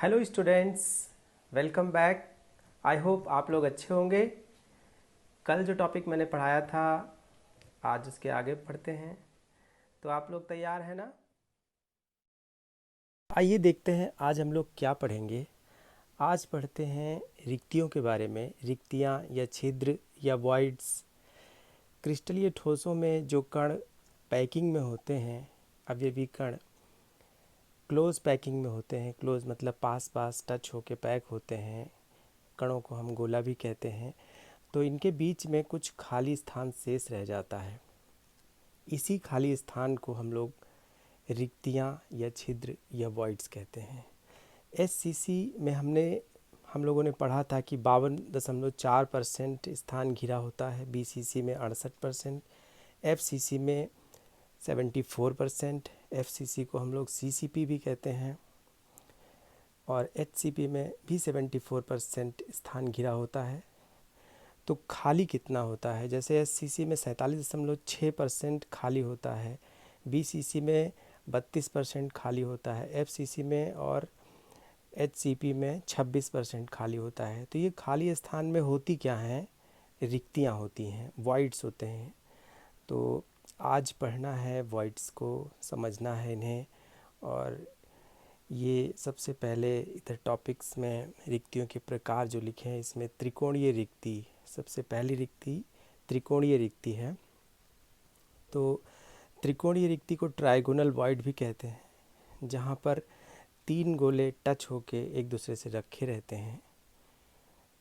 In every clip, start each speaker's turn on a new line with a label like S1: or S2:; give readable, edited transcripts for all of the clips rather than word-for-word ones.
S1: Hello students, welcome back. I hope आप लोग अच्छे होंगे। कल जो टॉपिक मैंने पढ़ाया था आज उसके आगे पढ़ते हैं। तो आप लोग तैयार हैं ना? आइए देखते हैं आज हम लोग क्या पढ़ेंगे। आज पढ़ते हैं रिक्तियों के बारे में। रिक्तियाँ या छिद्र या वॉइड्स क्रिस्टलीय ठोसों में जो कण पैकिंग में होते हैं, अवयवी कण क्लोज पैकिंग में होते हैं। क्लोज मतलब पास पास टच होके पैक होते हैं। कणों को हम गोला भी कहते हैं। तो इनके बीच में कुछ खाली स्थान शेष रह जाता है। इसी खाली स्थान को हम लोग रिक्तियाँ या छिद्र या वॉइड्स कहते हैं। एससीसी में हम लोगों ने पढ़ा था कि 52.4% स्थान घिरा होता है। बीसीसी में 68%, एफसीसी में 74%। एफसीसी को हम लोग सीसीपी भी कहते हैं। और एचसीपी में भी 74% स्थान घिरा होता है। तो खाली कितना होता है? जैसे एससीसी में 47.6% खाली होता है, बीसीसी में 32% खाली होता है, एफसीसी में और एचसीपी में 26% खाली होता है। तो ये खाली स्थान में होती क्या हैं? रिक्तियाँ होती हैं, वॉइड्स होते हैं। तो आज पढ़ना है वॉइड्स को, समझना है इन्हें। और ये सबसे पहले इधर टॉपिक्स में रिक्तियों के प्रकार जो लिखे हैं, इसमें त्रिकोणीय रिक्ति सबसे पहली रिक्ति त्रिकोणीय रिक्ति है। तो त्रिकोणीय रिक्ति को ट्राइगोनल वॉइड भी कहते हैं, जहाँ पर 3 गोले टच होके एक दूसरे से रखे रहते हैं।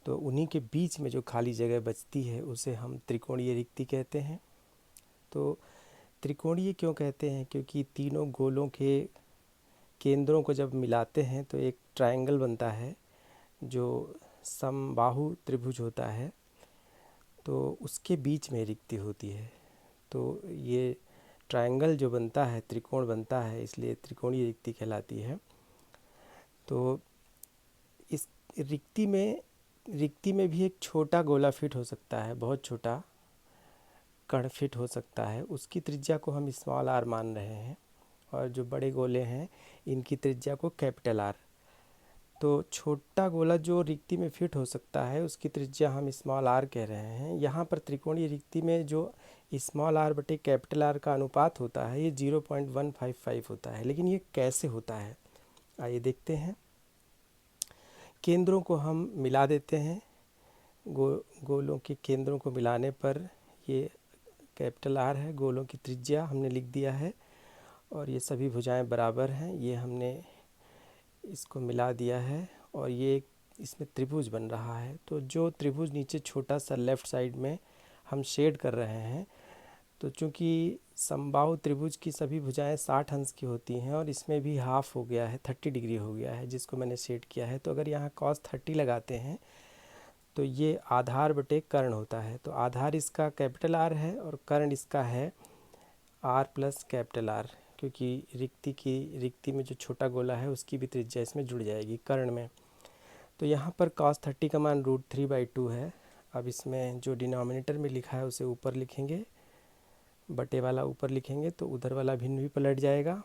S1: तो उन्हीं के बीच में जो खाली जगह बचती है उसे हम त्रिकोणीय रिक्ति कहते हैं। तो त्रिकोणीय क्यों कहते हैं? क्योंकि तीनों गोलों के केंद्रों को जब मिलाते हैं तो एक ट्रायंगल बनता है जो समबाहु त्रिभुज होता है। तो उसके बीच में रिक्ति होती है। तो ये ट्रायंगल जो बनता है, त्रिकोण बनता है, इसलिए त्रिकोणीय रिक्ति कहलाती है। तो इस रिक्ति में भी एक छोटा गोला फिट हो सकता है, बहुत छोटा कण फिट हो सकता है। उसकी त्रिज्या को हम स्मॉल आर मान रहे हैं। और जो बड़े गोले हैं इनकी त्रिज्या को कैपिटल आर। तो छोटा गोला जो रिक्ति में फिट हो सकता है उसकी त्रिज्या हम स्मॉल आर कह रहे हैं। यहाँ पर त्रिकोणीय रिक्ति में जो स्मॉल आर बटे कैपिटल आर का अनुपात होता है ये 0.155 होता है। लेकिन ये कैसे होता है आइए देखते हैं। केंद्रों को हम मिला देते हैं। गोलों के केंद्रों को मिलाने पर ये कैपिटल आर है, गोलों की त्रिज्या हमने लिख दिया है। और ये सभी भुजाएं बराबर हैं, ये हमने इसको मिला दिया है। और ये इसमें त्रिभुज बन रहा है। तो जो त्रिभुज नीचे छोटा सा लेफ़्ट साइड में हम शेड कर रहे हैं, तो चूँकि समबाहु त्रिभुज की सभी भुजाएं 60 अंश की होती हैं और इसमें भी हाफ हो गया है, 30 डिग्री हो गया है, जिसको मैंने शेड किया है। तो अगर यहाँ cos 30 लगाते हैं तो ये आधार बटे कर्ण होता है। तो आधार इसका कैपिटल आर है और कर्ण इसका है आर प्लस कैपिटल आर, क्योंकि रिक्ति में जो छोटा गोला है उसकी भी त्रिज्या इसमें जुड़ जाएगी कर्ण में। तो यहाँ पर cos 30 का मान √3/2 है। अब इसमें जो डिनोमिनेटर में लिखा है उसे ऊपर लिखेंगे, बटे वाला ऊपर लिखेंगे तो उधर वाला भिन्न भी पलट जाएगा।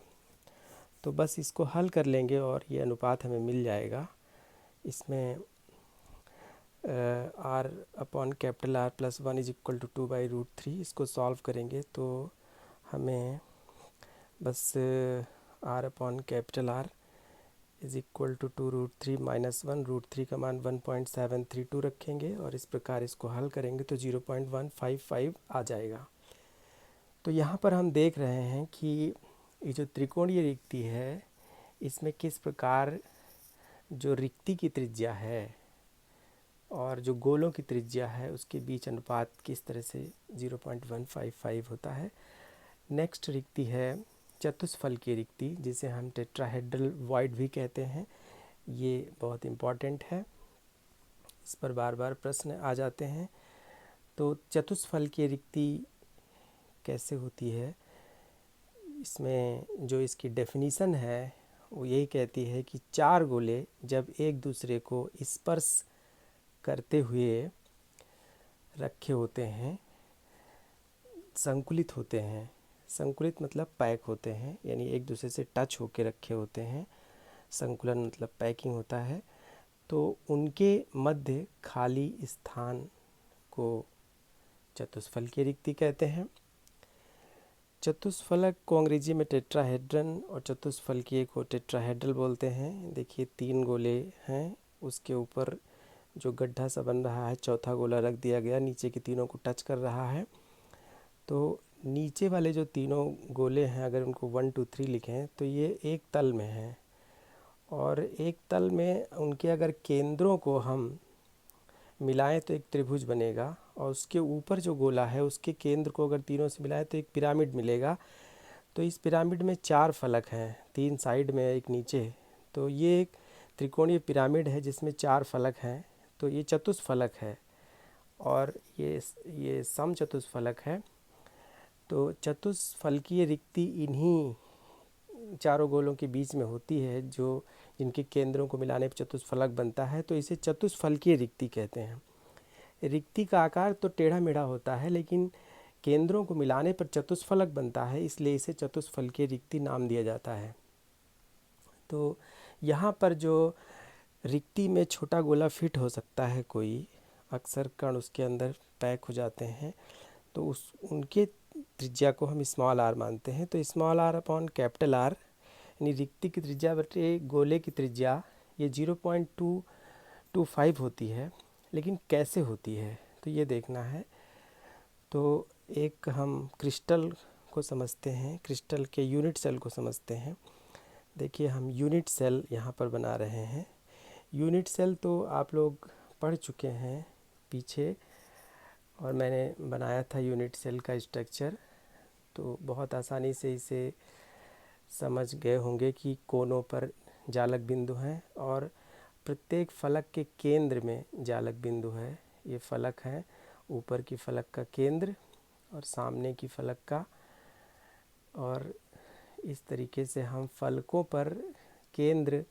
S1: तो बस इसको हल कर लेंगे और ये अनुपात हमें मिल जाएगा। इसमें R upon capital R plus 1 is equal to 2/√3। इसको सॉल्व करेंगे तो हमें बस R upon capital R is equal to 2√3 minus 1, √3 का मान 1.732 रखेंगे और इस प्रकार इसको हल करेंगे तो 0.155 आ जाएगा। तो यहाँ पर हम देख रहे हैं कि ये जो त्रिकोणीय रिक्ति है इसमें किस प्रकार जो रिक्ति की त्रिज्या है और जो गोलों की त्रिज्या है उसके बीच अनुपात किस तरह से 0.155 होता है। नेक्स्ट रिक्ति है चतुष्फल की रिक्ति, जिसे हम टेट्राहेड्रल वॉइड भी कहते हैं। ये बहुत इम्पॉर्टेंट है, इस पर बार बार प्रश्न आ जाते हैं। तो चतुष्फल की रिक्ति कैसे होती है? इसमें जो इसकी डेफिनीशन है वो यही कहती है कि 4 गोले जब एक दूसरे को स्पर्श करते हुए रखे होते हैं, संकुलित होते हैं। संकुलित मतलब पैक होते हैं, यानी एक दूसरे से टच होके रखे होते हैं। संकुलन मतलब पैकिंग होता है, तो उनके मध्य खाली स्थान को चतुष्फलकीय रिक्ति कहते हैं। चतुष्फलक को अंग्रेजी में टेट्राहेड्रन और चतुष्फलकीय को टेट्राहेड्रल बोलते हैं। देखिए 3 गोले हैं, उसके ऊपर जो गड्ढा सा बन रहा है, चौथा गोला रख दिया गया, नीचे के तीनों को टच कर रहा है। तो नीचे वाले जो तीनों गोले हैं, अगर उनको 1 2 3 लिखें तो ये एक तल में हैं, और एक तल में उनके अगर केंद्रों को हम मिलाएं तो एक त्रिभुज बनेगा, और उसके ऊपर जो गोला है उसके केंद्र को अगर तीनों से मिलाएं तो एक पिरामिड मिलेगा। तो इस पिरामिड में 4 फलक हैं, 3 साइड में एक नीचे, तो ये एक त्रिकोणीय पिरामिड है जिसमें 4 फलक हैं, तो ये चतुष्फलक है, और ये समचतुष्फलक है। तो चतुष्फलकीय रिक्ति इन्हीं चारों गोलों के बीच में होती है, जो जिनके केंद्रों को मिलाने पर चतुष्फलक बनता है, तो इसे चतुष्फलकीय रिक्ति कहते हैं। रिक्ति का आकार तो टेढ़ा मेढ़ा होता है, लेकिन केंद्रों को मिलाने पर चतुष्फलक बनता है, इसलिए इसे चतुष्फलकीय रिक्ति नाम दिया जाता है। तो यहाँ पर जो रिक्ति में छोटा गोला फिट हो सकता है कोई, अक्सर कण उसके अंदर पैक हो जाते हैं, तो उनके त्रिज्या को हम स्मॉल आर मानते हैं। तो small R upon capital R, यानी रिक्ति की त्रिज्या बटे गोले की त्रिज्या, ये 0.225 होती है। लेकिन कैसे होती है तो ये देखना है। तो एक हम क्रिस्टल को समझते हैं, क्रिस्टल के यूनिट सेल को समझते हैं। देखिए हम यूनिट सेल यहाँ पर बना रहे हैं। यूनिट सेल तो आप लोग पढ़ चुके हैं पीछे, और मैंने बनाया था यूनिट सेल का स्ट्रक्चर, तो बहुत आसानी से इसे समझ गए होंगे कि कोनों पर जालक बिंदु हैं, और प्रत्येक फलक के केंद्र में जालक बिंदु है। ये फलक हैं, ऊपर की फलक का केंद्र और सामने की फलक का, और इस तरीके से हम फलकों पर केंद्र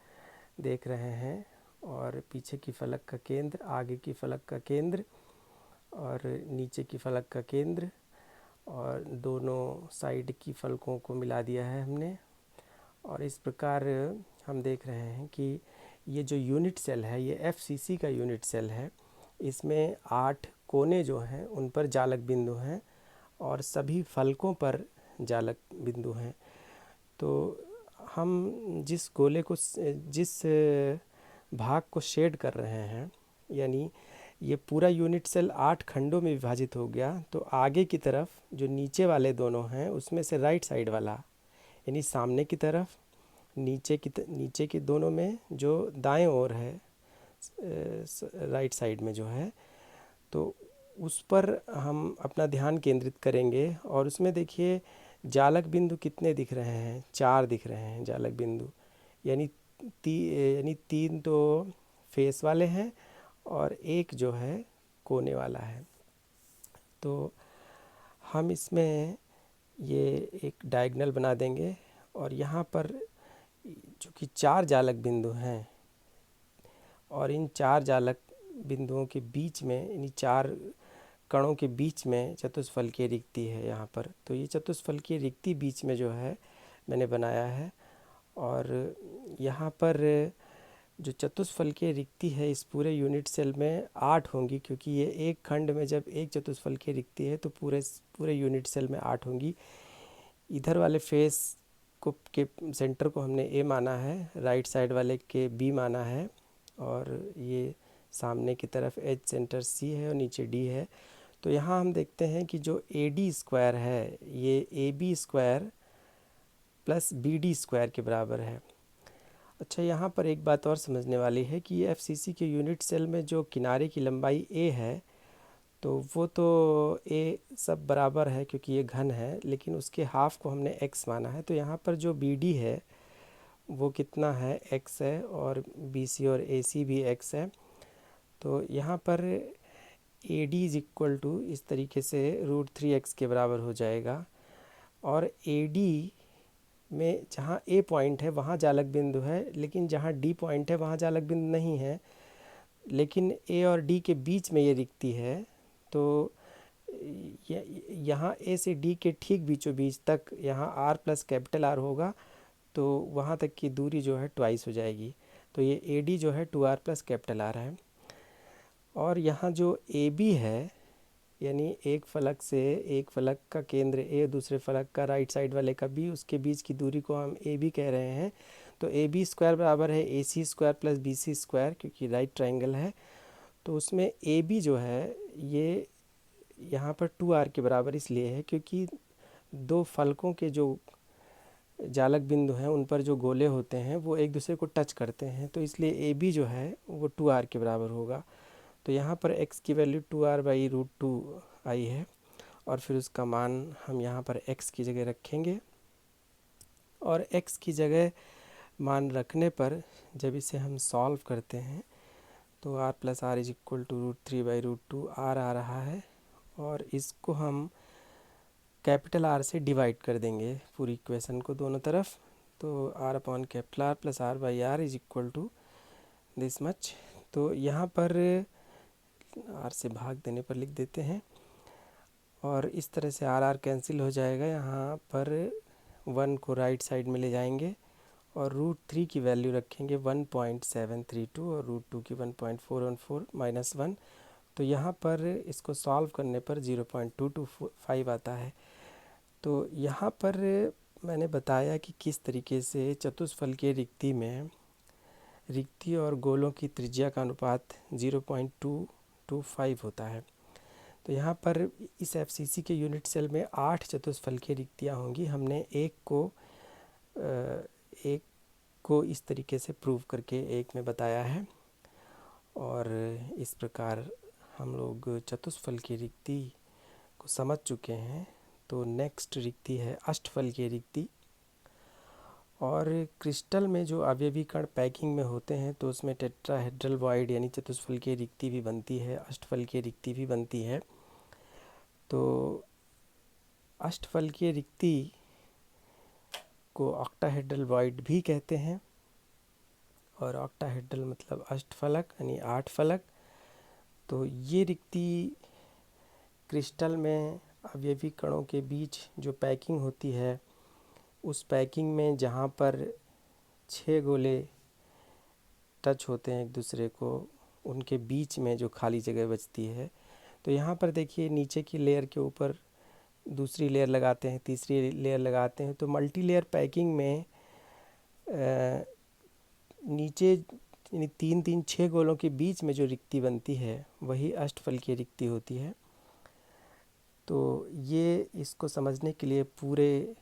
S1: देख रहे हैं, और पीछे की फलक का केंद्र, आगे की फलक का केंद्र और नीचे की फलक का केंद्र, और दोनों साइड की फलकों को मिला दिया है हमने। और इस प्रकार हम देख रहे हैं कि ये जो यूनिट सेल है ये एफसीसी का यूनिट सेल है। इसमें 8 कोने जो हैं उन पर जालक बिंदु हैं, और सभी फलकों पर जालक बिंदु हैं। तो हम जिस गोले को, जिस भाग को शेड कर रहे हैं, यानी ये पूरा यूनिट सेल 8 खंडों में विभाजित हो गया, तो आगे की तरफ जो नीचे वाले दोनों हैं उसमें से राइट साइड वाला, यानी सामने की तरफ, नीचे के दोनों में जो दाएं ओर है, राइट साइड में जो है, तो उस पर हम अपना ध्यान केंद्रित करेंगे। और उसमें देखिए जालक बिंदु कितने दिख रहे हैं, 4 दिख रहे हैं जालक बिंदु, यानी 3 तो फेस वाले हैं और एक जो है कोने वाला है। तो हम इसमें ये एक डायगोनल बना देंगे, और यहाँ पर जो कि 4 जालक बिंदु हैं, और इन 4 जालक बिंदुओं के बीच में, यानी 4 कणों के बीच में चतुष्फलकीय रिक्ति है यहाँ पर। तो ये चतुष्फलकीय रिक्ति बीच में जो है मैंने बनाया है, और यहाँ पर जो चतुष्फलकीय रिक्ति है इस पूरे यूनिट सेल में 8 होंगी, क्योंकि ये एक खंड में जब एक चतुष्फलकीय रिक्ति है तो पूरे यूनिट सेल में 8 होंगी। इधर वाले फेस को के सेंटर को हमने ए माना है, राइट साइड वाले के बी माना है, और ये सामने की तरफ एज सेंटर सी है और नीचे डी है। तो यहाँ हम देखते हैं कि जो ए डी स्क्वायर है ये A B square plus B D square के बराबर है। अच्छा, यहाँ पर एक बात और समझने वाली है कि एफसीसी के यूनिट सेल में जो किनारे की लंबाई ए है, तो वो तो ए सब बराबर है क्योंकि ये घन है, लेकिन उसके हाफ को हमने एक्स माना है। तो यहाँ पर जो बी डी है वो कितना है, एक्स है, और बी सी और ए सी भी एक्स है। तो यहाँ पर A D is equal to इस तरीके से √3x के बराबर हो जाएगा, और ए डी में जहाँ ए पॉइंट है वहाँ जालक बिंदु है, लेकिन जहाँ डी पॉइंट है वहाँ जालक बिंदु नहीं है, लेकिन ए और डी के बीच में ये रिक्ति है। तो यहाँ ए से डी के ठीक बीचों बीच तक यहाँ आर प्लस कैपिटल आर होगा, तो वहाँ तक की दूरी जो है ट्वाइस हो जाएगी। तो ये ए डी जो है 2r प्लस कैपिटल आर है। और यहाँ जो ए बी है, यानी एक फलक से एक फलक का केंद्र ए, दूसरे फलक का राइट साइड वाले का बी, उसके बीच की दूरी को हम ए बी कह रहे हैं। तो ए बी स्क्वायर बराबर है A C square plus B C square, क्योंकि राइट ट्रायंगल है। तो उसमें ए बी जो है ये यहाँ पर 2r के बराबर इसलिए है क्योंकि दो फलकों के जो जालक बिंदु हैं उन पर जो गोले होते हैं वो एक दूसरे को टच करते हैं, तो इसलिए ए बी जो है वो 2r के बराबर होगा। तो यहाँ पर x की वैल्यू 2r/√2 है, और फिर उसका मान हम यहाँ पर x की जगह रखेंगे। और x की जगह मान रखने पर जब इसे हम सॉल्व करते हैं तो r + r = √3/√2 r आ रहा है, और इसको हम कैपिटल R से डिवाइड कर देंगे पूरी इक्वेशन को दोनों तरफ। तो r/R + r/r = दिस मच। तो यहाँ पर r से भाग देने पर लिख देते हैं, और इस तरह से r कैंसिल हो जाएगा। यहाँ पर 1 को राइट साइड में ले जाएंगे और √3 की वैल्यू रखेंगे 1.732 और √2 की 1.414 - 1। तो यहाँ पर इसको सॉल्व करने पर 0.225 आता है। तो यहाँ पर मैंने बताया कि किस तरीके से चतुष्फलकीय रिक्ति में रिक्ति और गोलों की त्रिज्या का अनुपात 0.225 होता है। तो यहाँ पर इस एफसीसी के यूनिट सेल में 8 चतुष्फलकीय रिक्तियाँ होंगी। हमने एक को इस तरीके से प्रूव करके एक में बताया है, और इस प्रकार हम लोग चतुष्फलकीय रिक्ति को समझ चुके हैं। तो नेक्स्ट रिक्ति है अष्टफलकीय रिक्ति। और क्रिस्टल में जो अवयवी कण पैकिंग में होते हैं तो उसमें टेट्राहेड्रल वॉइड यानी चतुष्फलकीय रिक्ति भी बनती है, अष्टफलकीय रिक्ति भी बनती है। तो अष्टफलकीय रिक्ति को ऑक्टाहेड्रल वॉइड भी कहते हैं, और ऑक्टाहेड्रल मतलब अष्टफलक यानी 8 फलक। तो ये रिक्ति क्रिस्टल में अवयवी कणों के बीच जो पैकिंग होती है, उस पैकिंग में जहाँ पर 6 गोले टच होते हैं एक दूसरे को, उनके बीच में जो खाली जगह बचती है। तो यहाँ पर देखिए नीचे की लेयर के ऊपर दूसरी लेयर लगाते हैं, तीसरी लेयर लगाते हैं। तो मल्टी लेयर पैकिंग में नीचे यानी 6 गोलों के बीच में जो रिक्ति बनती है वही अष्टफलकीय रिक्ति होती है। तो ये इसको समझने के लिए पूरे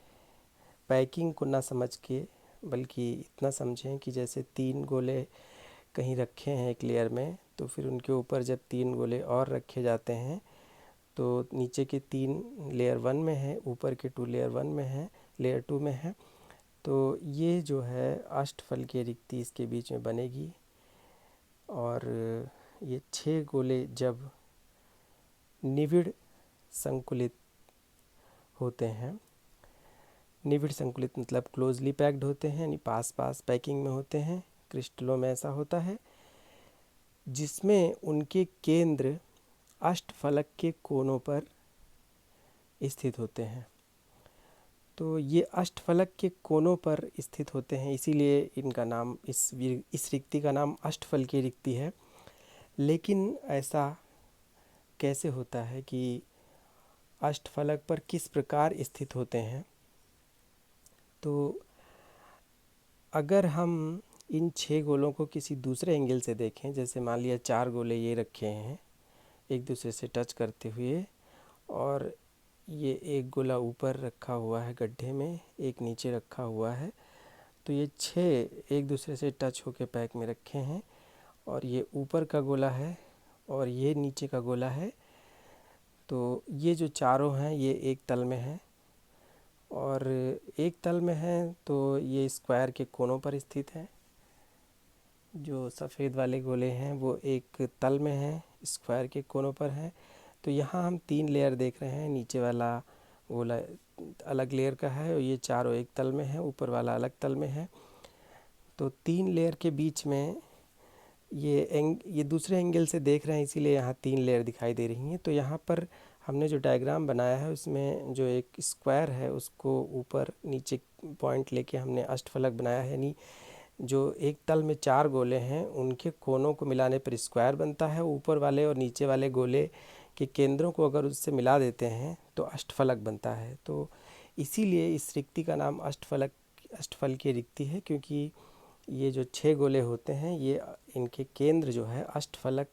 S1: पैकिंग को ना समझ के, बल्कि इतना समझें कि जैसे 3 गोले कहीं रखे हैं एक लेयर में, तो फिर उनके ऊपर जब 3 गोले और रखे जाते हैं तो नीचे के 3 लेयर 1 में है, ऊपर के 2 लेयर 1 में है, लेयर 2 में है। तो ये जो है अष्टफलकीय रिक्ति इसके बीच में बनेगी। और ये 6 गोले जब निविड़ संकुलित होते हैं, निविड़ संकुलित मतलब क्लोजली पैक्ड होते हैं, यानी पास पास पैकिंग में होते हैं। क्रिस्टलों में ऐसा होता है जिसमें उनके केंद्र अष्टफलक के कोनों पर स्थित होते हैं। तो ये अष्टफलक के कोनों पर स्थित होते हैं, इसीलिए इनका नाम इस रिक्ति का नाम अष्टफलकीय रिक्ति है। लेकिन ऐसा कैसे होता है कि अष्टफलक पर किस प्रकार स्थित होते हैं? तो अगर हम इन 6 गोलों को किसी दूसरे एंगल से देखें, जैसे मान लिया 4 गोले ये रखे हैं एक दूसरे से टच करते हुए, और ये एक गोला ऊपर रखा हुआ है गड्ढे में, एक नीचे रखा हुआ है। तो ये 6 एक दूसरे से टच होकर पैक में रखे हैं, और ये ऊपर का गोला है और ये नीचे का गोला है। तो ये जो चारों हैं ये एक तल में हैं, और एक तल में हैं तो ये स्क्वायर के कोनों पर स्थित है। जो सफ़ेद वाले गोले हैं वो एक तल में हैं, स्क्वायर के कोनों पर हैं। तो यहाँ हम 3 लेयर देख रहे हैं, नीचे वाला गोला अलग लेयर का है और ये चारों एक तल में है, ऊपर वाला अलग तल में है। तो 3 लेयर के बीच में ये दूसरे एंगल से देख रहे हैं, इसीलिए यहाँ 3 लेयर दिखाई दे रही हैं। तो यहाँ पर हमने जो डायग्राम बनाया है उसमें जो एक स्क्वायर है उसको ऊपर नीचे पॉइंट लेके हमने अष्टफलक बनाया है, यानी जो एक तल में 4 गोले हैं उनके कोनों को मिलाने पर स्क्वायर बनता है। ऊपर वाले और नीचे वाले गोले के केंद्रों को अगर उससे मिला देते हैं तो अष्टफलक बनता है। तो इसीलिए इस रिक्ति का नाम अष्टफल की रिक्ति है, क्योंकि ये जो 6 गोले होते हैं ये इनके केंद्र जो है अष्टफलक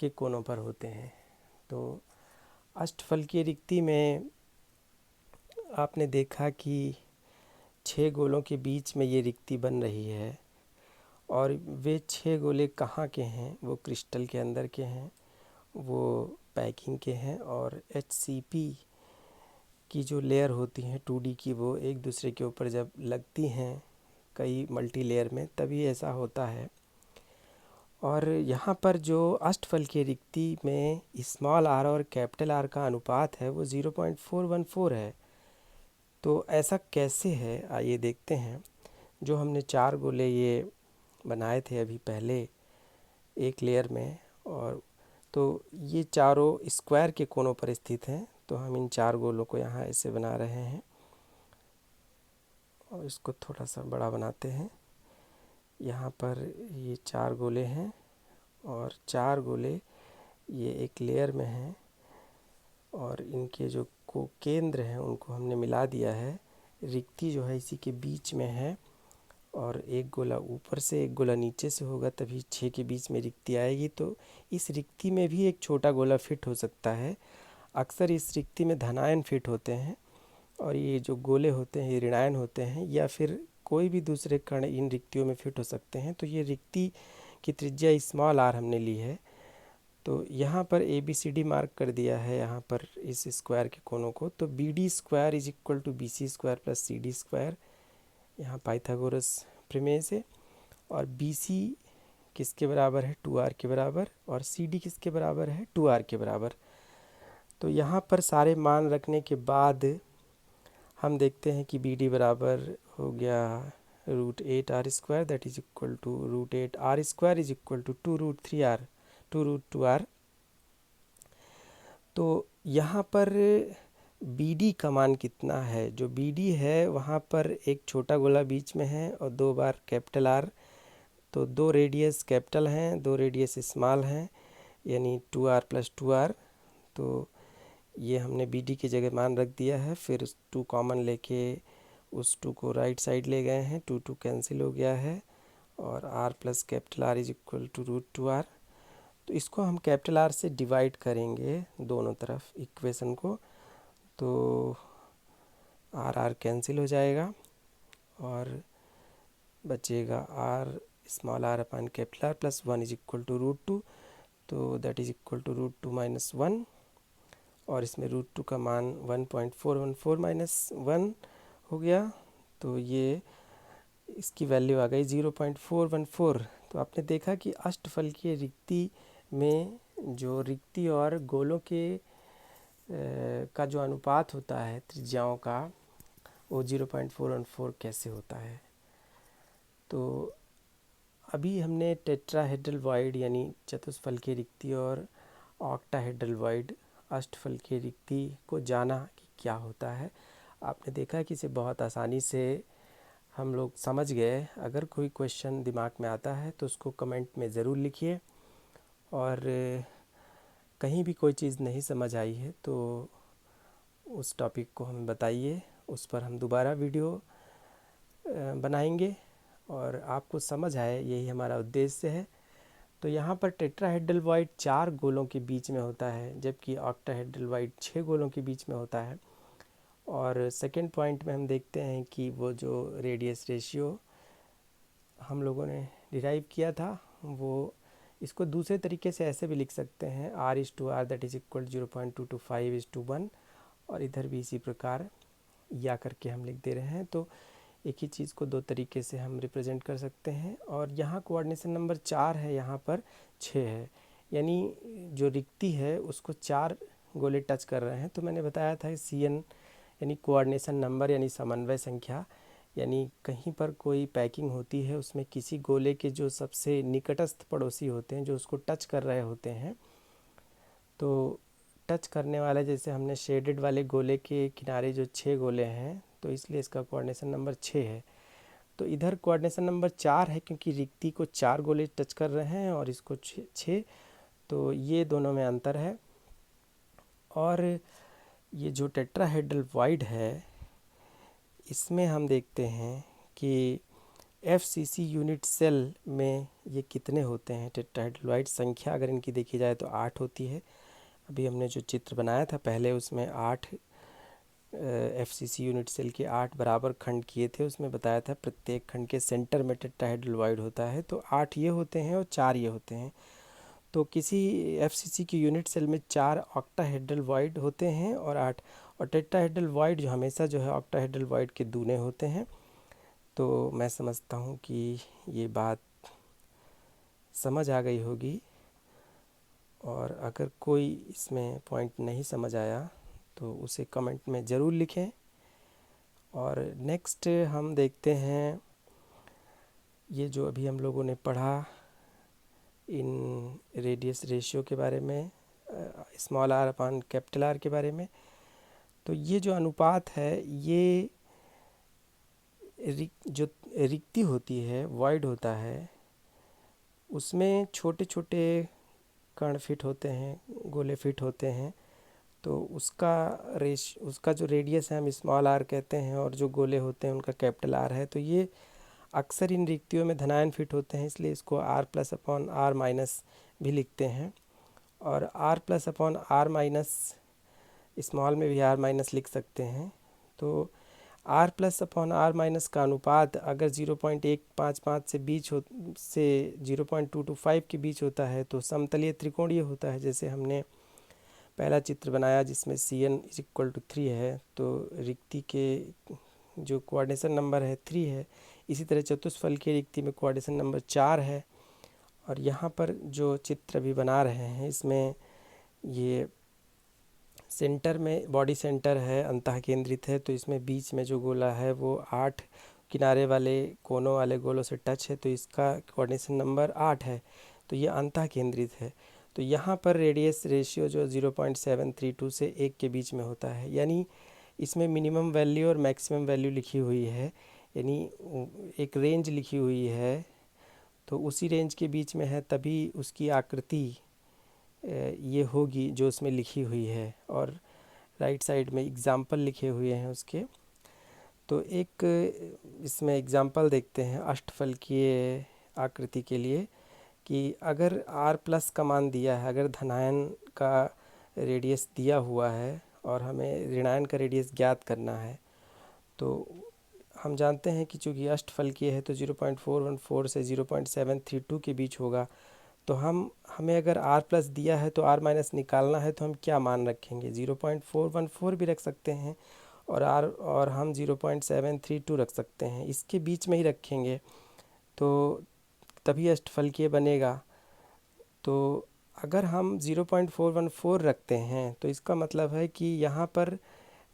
S1: के कोनों पर होते हैं। तो अष्टफल की रिक्ति में आपने देखा कि 6 गोलों के बीच में ये रिक्ति बन रही है, और वे 6 गोले कहाँ के हैं? वो क्रिस्टल के अंदर के हैं, वो पैकिंग के हैं, और HCP की जो लेयर होती हैं 2D की, वो एक दूसरे के ऊपर जब लगती हैं कई मल्टी लेयर में तभी ऐसा होता है। और यहाँ पर जो अष्टफल की रिक्ति में स्मॉल आर और कैपिटल आर का अनुपात है वो 0.414 है। तो ऐसा कैसे है, आइए देखते हैं। जो हमने 4 गोले ये बनाए थे अभी पहले एक लेयर में, और तो ये चारों स्क्वायर के कोनों पर स्थित हैं। तो हम इन 4 गोलों को यहाँ ऐसे बना रहे हैं, और इसको थोड़ा सा बड़ा बनाते हैं। यहाँ पर ये 4 गोले हैं, और 4 गोले ये एक लेयर में हैं, और इनके जो केंद्र हैं उनको हमने मिला दिया है। रिक्ति जो है इसी के बीच में है, और एक गोला ऊपर से एक गोला नीचे से होगा तभी 6 के बीच में रिक्ति आएगी। तो इस रिक्ति में भी एक छोटा गोला फिट हो सकता है। अक्सर इस रिक्ति में धनायन फिट होते हैं, और ये जो गोले होते हैं ये ऋणायन होते हैं, या फिर कोई भी दूसरे कण इन रिक्तियों में फिट हो सकते हैं। तो ये रिक्ति की त्रिज्या स्मॉल आर हमने ली है। तो यहाँ पर ABCD मार्क कर दिया है यहाँ पर इस स्क्वायर के कोनों को। तो BD square is equal to BC square plus CD square, यहाँ पाइथागोरस प्रमेय से। और BC किसके बराबर है? 2R के बराबर, और CD किसके बराबर है? 2R के बराबर। तो यहाँ पर सारे मान रखने के बाद हम देखते हैं कि BD बराबर हो गया √8R square, that is equal to √8R square is equal to 2√2R। तो यहाँ पर BD का मान कितना है? जो BD है वहाँ पर एक छोटा गोला बीच में है और 2 बार कैपिटल R। तो 2 रेडियस कैपिटल हैं, 2 रेडियस स्मॉल हैं, यानी 2R प्लस 2R। तो ये हमने BD की जगह मान रख दिया है। फिर उस 2 कॉमन लेके उस 2 को राइट साइड ले गए हैं, 2 कैंसिल हो गया है, और R plus capital R is equal to √2R। तो इसको हम कैपिटल R से डिवाइड करेंगे दोनों तरफ इक्वेशन को, तो R कैंसिल हो जाएगा और बचेगा R small r upon capital R plus 1 is equal to √2। तो that is equal to √2 minus 1, और इसमें √2 का मान 1.414 माइनस 1 हो गया। तो ये इसकी वैल्यू आ गई 0.414। तो आपने देखा कि अष्टफल की रिक्ति में जो रिक्ति और गोलों के का जो अनुपात होता है त्रिज्याओं का, वो 0.414 कैसे होता है। तो अभी हमने टेट्राहेड्रल वॉइड यानी चतुष्फल की रिक्ति और ऑक्टाहेड्रल वॉइड अष्टफल की रिक्ति को जाना कि क्या होता है। आपने देखा कि इसे बहुत आसानी से हम लोग समझ गए। अगर कोई क्वेश्चन दिमाग में आता है तो उसको कमेंट में ज़रूर लिखिए, और कहीं भी कोई चीज़ नहीं समझ आई है तो उस टॉपिक को हमें बताइए, उस पर हम दोबारा वीडियो बनाएंगे और आपको समझ आए, यही हमारा उद्देश्य है। तो यहाँ पर टेट्राहेड्रल वॉइड 4 गोलों के बीच में होता है, जबकि ऑक्टाहेड्रल वॉइड 6 गोलों के बीच में होता है। और सेकंड पॉइंट में हम देखते हैं कि वो जो रेडियस रेशियो हम लोगों ने डिराइव किया था, वो इसको दूसरे तरीके से ऐसे भी लिख सकते हैं, R/R दैट इज इक्वल 0.225:1, और इधर भी इसी प्रकार या करके हम लिख दे रहे हैं। तो एक ही चीज़ को दो तरीके से हम रिप्रेजेंट कर सकते हैं। और यहाँ कोऑर्डिनेशन नंबर 4 है, यहाँ पर 6 है, यानी जो रिक्ति है उसको 4 गोले टच कर रहे हैं। तो मैंने बताया था CN यानी कोऑर्डिनेशन नंबर यानी समन्वय संख्या, यानी कहीं पर कोई पैकिंग होती है उसमें किसी गोले के जो सबसे निकटस्थ पड़ोसी होते हैं जो उसको टच कर रहे होते हैं, तो टच करने वाला, जैसे हमने शेडेड वाले गोले के किनारे जो 6 गोले हैं, तो इसलिए इसका कोऑर्डिनेशन नंबर 6 है। तो इधर कोऑर्डिनेशन नंबर 4 है, क्योंकि रिक्ति को 4 गोले टच कर रहे हैं और इसको 6, तो ये दोनों में अंतर है। और ये जो टेट्राहेड्रल वॉइड है, इसमें हम देखते हैं कि FCC यूनिट सेल में ये कितने होते हैं। टेट्राहेड्रल वॉइड संख्या अगर इनकी देखी जाए तो 8 होती है। अभी हमने जो चित्र बनाया था पहले, उसमें 8 FCC यूनिट सेल के 8 बराबर खंड किए थे। उसमें बताया था प्रत्येक खंड के सेंटर में टेट्राहेड्रल वॉइड होता है, तो 8 ये होते हैं और 4 ये होते हैं। तो किसी FCC की यूनिट सेल में 4 ऑक्टाहेड्रल वॉइड होते हैं और 8, और टेट्राहेड्रल वॉइड जो हमेशा जो है ऑक्टाहेड्रल वॉइड के दूने होते हैं। तो मैं समझता हूँ कि ये बात समझ आ गई होगी, और अगर कोई इसमें पॉइंट नहीं समझ आया तो उसे कमेंट में ज़रूर लिखें। और नेक्स्ट हम देखते हैं ये जो अभी हम लोगों ने पढ़ा इन रेडियस रेशियो के बारे में, small r upon capital R के बारे में। तो ये जो अनुपात है, ये जो रिक्ति होती है, वॉइड होता है, उसमें छोटे छोटे कण फिट होते हैं, गोले फिट होते हैं। तो उसका जो रेडियस है हम स्मॉल r कहते हैं, और जो गोले होते हैं उनका कैपिटल R है। तो ये अक्सर इन रिक्तियों में धनायन फिट होते हैं, इसलिए इसको r plus upon r minus भी लिखते हैं। और r plus upon r minus small में भी r माइनस लिख सकते हैं। तो r plus upon r minus का अनुपात अगर 0.155 से 0.225 के बीच होता है तो समतलीय त्रिकोणीय होता है। जैसे हमने पहला चित्र बनाया जिसमें Cn इज इक्वल टू 3 है, तो रिक्ति के जो कोऑर्डिनेशन नंबर है 3 है। इसी तरह चतुष्फल की रिक्ति में कोऑर्डिनेशन नंबर 4 है। और यहाँ पर जो चित्र अभी बना रहे हैं, इसमें ये सेंटर में बॉडी सेंटर है, अंतः केंद्रित है, तो इसमें बीच में जो गोला है वो 8 किनारे वाले कोनों वाले गोलों से टच है, तो इसका कोऑर्डिनेशन नंबर 8 है। तो ये अंतः केंद्रित है। तो यहाँ पर रेडियस रेशियो जो 0.732 से 1 के बीच में होता है, यानी इसमें मिनिमम वैल्यू और मैक्सिमम वैल्यू लिखी हुई है, यानी एक रेंज लिखी हुई है। तो उसी रेंज के बीच में है, तभी उसकी आकृति ये होगी जो उसमें लिखी हुई है। और राइट साइड में एग्जाम्पल लिखे हुए हैं उसके। तो एक इसमें एग्जाम्पल देखते हैं अष्टफलकीय आकृति के लिए, कि अगर r प्लस का मान दिया है, अगर धनायन का रेडियस दिया हुआ है और हमें ऋणायन का रेडियस ज्ञात करना है, तो हम जानते हैं कि चूँकि अष्टफलकीय है तो 0.414 से 0.732 के बीच होगा। तो हमें अगर r प्लस दिया है तो r माइनस निकालना है, तो हम क्या मान रखेंगे? 0.414 भी रख सकते हैं और हम 0.732 रख सकते हैं, इसके बीच में ही रखेंगे तो तभी अष्टफलकीय बनेगा। तो अगर हम 0.414 रखते हैं तो इसका मतलब है कि यहाँ पर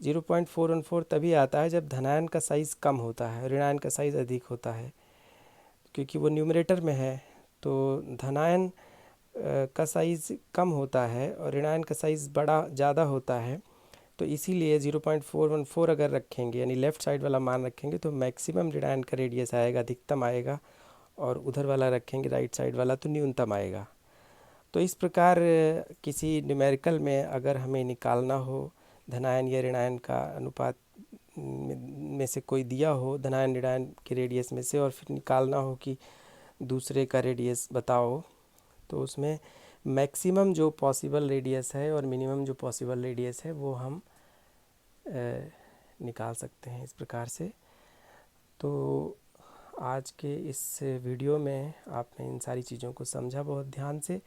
S1: 0.414 तभी आता है जब धनायन का साइज़ कम होता है, ऋणायन का साइज़ अधिक होता है, क्योंकि वो न्यूमरेटर में है। तो धनायन का साइज़ कम होता है और ऋणायन का साइज़ ज़्यादा होता है। तो इसीलिए 0.414 अगर रखेंगे, यानी लेफ़्ट साइड वाला मान रखेंगे, तो मैक्सिमम ऋणायन का रेडियस आएगा, अधिकतम आएगा, और उधर वाला रखेंगे राइट साइड वाला तो न्यूनतम आएगा। तो इस प्रकार किसी न्यूमेरिकल में अगर हमें निकालना हो धनायन या ऋणायन का अनुपात में से कोई दिया हो, धनायन ऋणायन के रेडियस में से, और फिर निकालना हो कि दूसरे का रेडियस बताओ, तो उसमें मैक्सिमम जो पॉसिबल रेडियस है और मिनिमम जो पॉसिबल रेडियस है वो हम निकाल सकते हैं इस प्रकार से। तो आज के इस वीडियो में आपने इन सारी चीज़ों को समझा बहुत ध्यान से,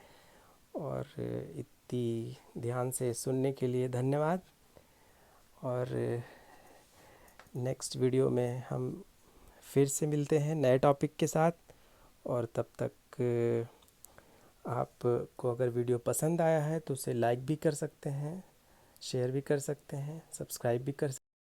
S1: और इतनी ध्यान से सुनने के लिए धन्यवाद। और नेक्स्ट वीडियो में हम फिर से मिलते हैं नए टॉपिक के साथ। और तब तक आपको अगर वीडियो पसंद आया है तो उसे लाइक भी कर सकते हैं, शेयर भी कर सकते हैं, सब्सक्राइब भी कर सकते हैं।